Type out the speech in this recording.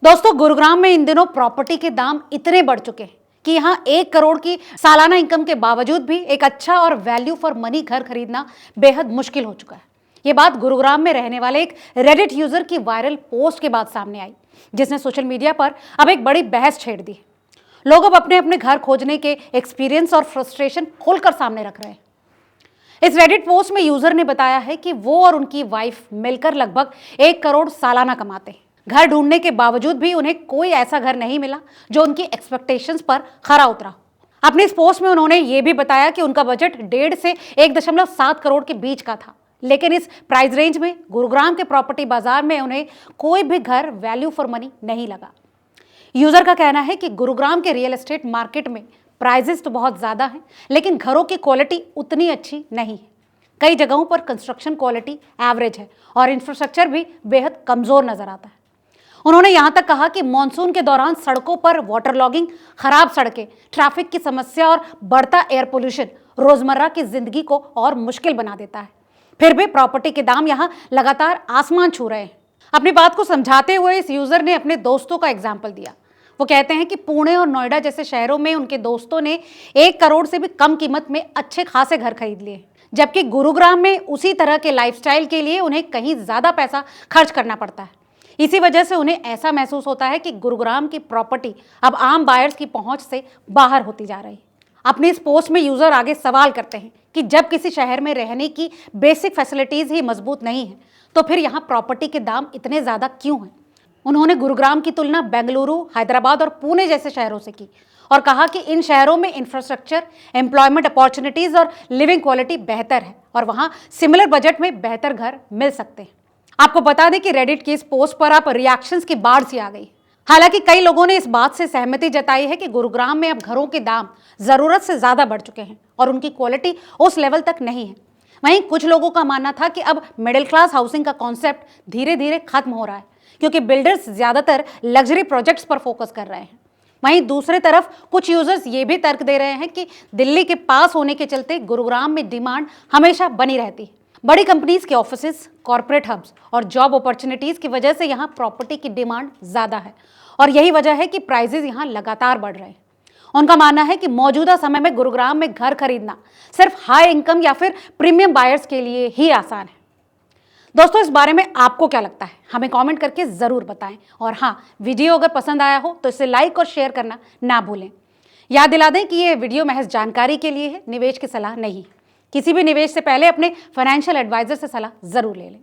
दोस्तों, गुरुग्राम में इन दिनों प्रॉपर्टी के दाम इतने बढ़ चुके हैं कि यहाँ 1 करोड़ की सालाना इनकम के बावजूद भी एक अच्छा और वैल्यू फॉर मनी घर खरीदना बेहद मुश्किल हो चुका है। ये बात गुरुग्राम में रहने वाले एक रेडिट यूजर की वायरल पोस्ट के बाद सामने आई, जिसने सोशल मीडिया पर अब एक बड़ी बहस छेड़ दी। लोग अब अपने अपने घर खोजने के एक्सपीरियंस और फ्रस्ट्रेशन खोलकर सामने रख रहे हैं। इस रेडिट पोस्ट में यूजर ने बताया है कि वो और उनकी वाइफ मिलकर लगभग 1 करोड़ सालाना कमाते हैं। घर ढूंढने के बावजूद भी उन्हें कोई ऐसा घर नहीं मिला जो उनकी एक्सपेक्टेशंस पर खरा उतरा। अपनी इस पोस्ट में उन्होंने ये भी बताया कि उनका बजट 1.5 से 1.7 करोड़ के बीच का था, लेकिन इस प्राइस रेंज में गुरुग्राम के प्रॉपर्टी बाजार में उन्हें कोई भी घर वैल्यू फॉर मनी नहीं लगा। यूजर का कहना है कि गुरुग्राम के रियल एस्टेट मार्केट में प्राइजेस तो बहुत ज़्यादा हैं, लेकिन घरों की क्वालिटी उतनी अच्छी नहीं है। कई जगहों पर कंस्ट्रक्शन क्वालिटी एवरेज है और इंफ्रास्ट्रक्चर भी बेहद कमज़ोर नजर आता है। उन्होंने यहाँ तक कहा कि मॉनसून के दौरान सड़कों पर वाटर लॉगिंग, खराब सड़कें, ट्रैफिक की समस्या और बढ़ता एयर पोल्यूशन रोजमर्रा की जिंदगी को और मुश्किल बना देता है। फिर भी प्रॉपर्टी के दाम यहाँ लगातार आसमान छू रहे हैं। अपनी बात को समझाते हुए इस यूजर ने अपने दोस्तों का एग्जाम्पल दिया। वो कहते हैं कि पुणे और नोएडा जैसे शहरों में उनके दोस्तों ने 1 करोड़ से भी कम कीमत में अच्छे खासे घर खरीद लिए, जबकि गुरुग्राम में उसी तरह के लाइफस्टाइल के लिए उन्हें कहीं ज्यादा पैसा खर्च करना पड़ता है। इसी वजह से उन्हें ऐसा महसूस होता है कि गुरुग्राम की प्रॉपर्टी अब आम बायर्स की पहुंच से बाहर होती जा रही है। अपनी इस पोस्ट में यूजर आगे सवाल करते हैं कि जब किसी शहर में रहने की बेसिक फैसिलिटीज ही मजबूत नहीं है, तो फिर यहाँ प्रॉपर्टी के दाम इतने ज़्यादा क्यों हैं। उन्होंने गुरुग्राम की तुलना बेंगलुरु, हैदराबाद और पुणे जैसे शहरों से की और कहा कि इन शहरों में इंफ्रास्ट्रक्चर, एम्प्लॉयमेंट अपॉर्चुनिटीज़ और लिविंग क्वालिटी बेहतर है और वहाँ सिमिलर बजट में बेहतर घर मिल सकते हैं। आपको बता दें कि रेडिट की इस पोस्ट पर आप रिएक्शंस की बाढ़ सी आ गई। हालांकि कई लोगों ने इस बात से सहमति जताई है कि गुरुग्राम में अब घरों के दाम ज़रूरत से ज़्यादा बढ़ चुके हैं और उनकी क्वालिटी उस लेवल तक नहीं है। वहीं कुछ लोगों का मानना था कि अब मिडिल क्लास हाउसिंग का कॉन्सेप्ट धीरे धीरे खत्म हो रहा है, क्योंकि बिल्डर्स ज़्यादातर लग्जरी प्रोजेक्ट्स पर फोकस कर रहे हैं। वहीं दूसरी तरफ कुछ यूजर्स ये भी तर्क दे रहे हैं कि दिल्ली के पास होने के चलते गुरुग्राम में डिमांड हमेशा बनी रहती है। बड़ी कंपनीज के ऑफिसेज, कॉर्पोरेट हब्स और जॉब अपॉर्चुनिटीज की वजह से यहाँ प्रॉपर्टी की डिमांड ज़्यादा है और यही वजह है कि प्राइजेज यहाँ लगातार बढ़ रहे हैं। उनका मानना है कि मौजूदा समय में गुरुग्राम में घर खरीदना सिर्फ हाई इनकम या फिर प्रीमियम बायर्स के लिए ही आसान है। दोस्तों, इस बारे में आपको क्या लगता है, हमें कमेंट करके ज़रूर बताएं। और हाँ, वीडियो अगर पसंद आया हो तो इसे लाइक और शेयर करना ना भूलें। याद दिला दें कि ये वीडियो महज जानकारी के लिए है, निवेश की सलाह नहीं। किसी भी निवेश से पहले अपने फाइनेंशियल एडवाइजर से सलाह ज़रूर ले लें।